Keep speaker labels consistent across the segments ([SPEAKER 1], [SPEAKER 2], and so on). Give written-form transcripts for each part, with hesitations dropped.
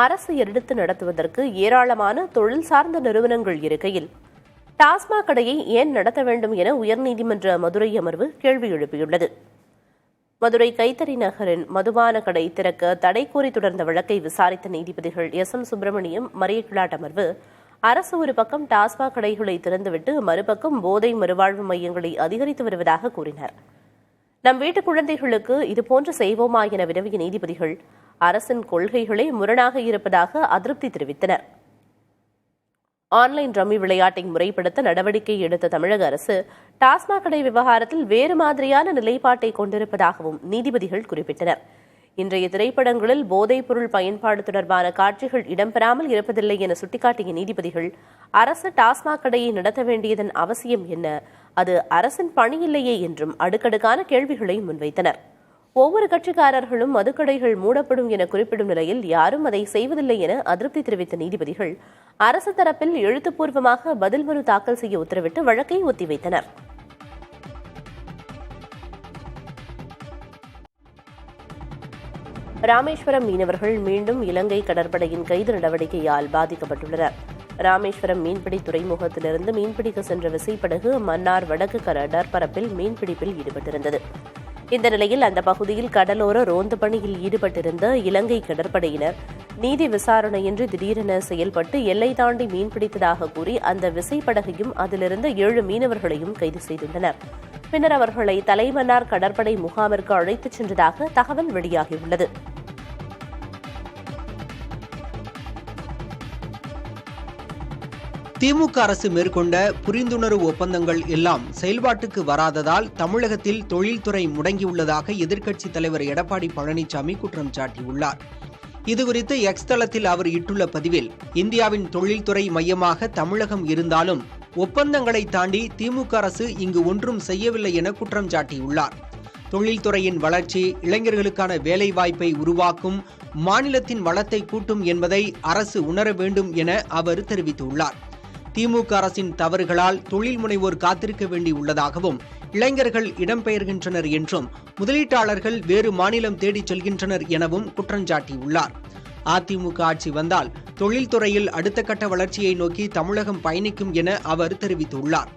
[SPEAKER 1] அரசு எடுத்து நடத்துவதற்கு ஏராளமான தொழில் சார்ந்த நிறுவனங்கள் இருக்கையில் டாஸ்மாக் கடையை ஏன் நடத்த வேண்டும் என உயர்நீதிமன்ற மதுரை அமர்வு கேள்வி எழுப்பியுள்ளது. மதுரை கைத்தறி நகரின் மதுபான கடை திறக்க தடை கோரி தொடர்ந்த வழக்கை விசாரித்த நீதிபதிகள் எஸ்.எம். சுப்பிரமணியம், மரியக்கிளாட் அமர்வு அரசு ஒரு பக்கம் டாஸ்மாக் கடைகளை திறந்துவிட்டு மறுபக்கம் போதை மறுவாழ்வு மையங்களை அதிகரித்து வருவதாக கூறினார். நம் வீட்டு குழந்தைகளுக்கு இதுபோன்று செய்வோமா என வினவிய நீதிபதிகள் அரசின் கொள்கைகளே முரணாக இருப்பதாக அதிருப்தி தெரிவித்தனர். ஆன்லைன் ரம்மி விளையாட்டை முறைப்படுத்த நடவடிக்கை எடுத்த தமிழக அரசு டாஸ்மாக் கடை விவகாரத்தில் வேறு மாதிரியான நிலைப்பாட்டை கொண்டிருப்பதாகவும் நீதிபதிகள் குறிப்பிட்டனர். இன்றைய திரைப்படங்களில் போதைப் பொருள் பயன்பாடு தொடர்பான காட்சிகள் இடம்பெறாமல் இருப்பதில்லை என சுட்டிக்காட்டிய நீதிபதிகள் அரசு டாஸ்மாக் கடையை நடத்த வேண்டியதன் அவசியம் என்ன, அது அரசின் பணியில்லையே என்றும் அடுக்கடுக்கான கேள்விகளை முன்வைத்தனர். ஒவ்வொரு கட்சிக்காரர்களும் மதுக்கடைகள் மூடப்படும் என குறிப்பிடும் நிலையில் யாரும் அதை செய்வதில்லை என அதிருப்தி தெரிவித்த நீதிபதிகள் அரசு தரப்பில் எழுத்துப்பூர்வமாக பதில் மனு தாக்கல் செய்ய உத்தரவிட்டு வழக்கை ஒத்திவைத்தனர். ராமேஸ்வரம் மீனவர்கள் மீண்டும் இலங்கை கடற்படையின் கைது நடவடிக்கையால் பாதிக்கப்பட்டுள்ளனர். ராமேஸ்வரம் மீன்பிடி துறைமுகத்திலிருந்து மீன்பிடிக்க சென்ற விசைப்படகு மன்னார் வடக்கு கடற்பரப்பில் மீன்பிடிப்பில் ஈடுபட்டிருந்தது. இந்த நிலையில் அந்த பகுதியில் கடலோர ரோந்து பணியில் ஈடுபட்டிருந்த இலங்கை கடற்படையினர் நீதி விசாரணையின்றி திடீரென செயல்பட்டு எல்லை தாண்டி மீன்பிடித்ததாக கூறி அந்த விசைப்படகையும் அதிலிருந்த 7 மீனவர்களையும் கைது செய்துள்ளனர். பின்னர் அவர்களை தலைமன்னார் கடற்படை முகாமிற்கு அழைத்துச் சென்றதாக தகவல் வெளியாகியுள்ளது.
[SPEAKER 2] திமுக அரசு மேற்கொண்ட புரிந்துணர்வு ஒப்பந்தங்கள் எல்லாம் செயல்பாட்டுக்கு வராததால் தமிழகத்தில் தொழில்துறை முடங்கியுள்ளதாக எதிர்க்கட்சித் தலைவர் எடப்பாடி பழனிசாமி குற்றம் சாட்டியுள்ளார். இதுகுறித்து எக்ஸ் தளத்தில் அவர் இட்டுள்ள பதிவில், இந்தியாவின் தொழில்துறை மையமாக தமிழகம் இருந்தாலும் ஒப்பந்தங்களை தாண்டி திமுக அரசு இங்கு ஒன்றும் செய்யவில்லை என குற்றம் சாட்டியுள்ளார். தொழில்துறையின் வளர்ச்சி இளைஞர்களுக்கான வேலைவாய்ப்பை உருவாக்கும், மாநிலத்தின் வளத்தை கூட்டும் என்பதை அரசு உணர வேண்டும் என அவர் தெரிவித்துள்ளார். திமுக அரசின் தவறுகளால் தொழில் முனைவோர் காத்திருக்க வேண்டியுள்ளதாகவும், இளைஞர்கள் இடம்பெயர்கின்றனர் என்றும், முதலீட்டாளர்கள் வேறு மாநிலம் தேடிச் செல்கின்றனர் எனவும் குற்றஞ்சாட்டியுள்ளார். அதிமுக ஆட்சி வந்தால் தொழில்துறையில் அடுத்த கட்ட வளர்ச்சியை நோக்கி தமிழகம் பயணிக்கும் என அவர் தெரிவித்துள்ளார்.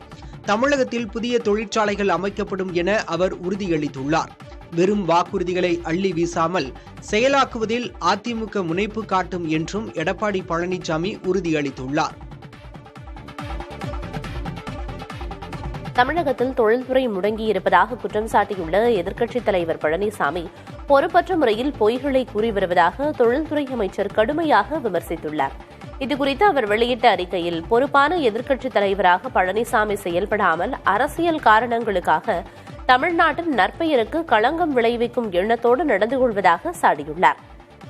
[SPEAKER 2] தமிழகத்தில் புதிய தொழிற்சாலைகள் அமைக்கப்படும் என அவர் உறுதியளித்துள்ளார். வெறும் வாக்குறுதிகளை அள்ளி வீசாமல் செயலாக்குவதில் அதிமுக முனைப்பு காட்டும் என்றும் எடப்பாடி பழனிசாமி உறுதியளித்துள்ளார்.
[SPEAKER 1] தமிழகத்தில் தொழில்துறை முடங்கியிருப்பதாக குற்றம் சாட்டியுள்ள எதிர்க்கட்சித் தலைவர் பழனிசாமி பொறுப்பற்ற முறையில் பொய்களை கூறி வருவதாக தொழில்துறை அமைச்சர் கடுமையாக விமர்சித்துள்ளார். இதுகுறித்து அவர் வெளியிட்ட அறிக்கையில், பொறுப்பான எதிர்க்கட்சித் தலைவராக பழனிசாமி செயல்படாமல் அரசியல் காரணங்களுக்காக தமிழ்நாட்டின் நற்பெயருக்கு களங்கம் விளைவிக்கும் எண்ணத்தோடு நடந்து கொள்வதாக சாடியுள்ளார்.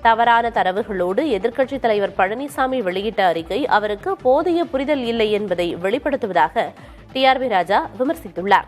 [SPEAKER 1] தவறான தரவுகளோடு எதிர்க்கட்சித் தலைவர் பழனிசாமி வெளியிட்ட அறிக்கை அவருக்கு போதிய புரிதல் இல்லை என்பதை வெளிப்படுத்துவதாக டிஆர்பி ராஜா விமர்சித்துள்ளார்.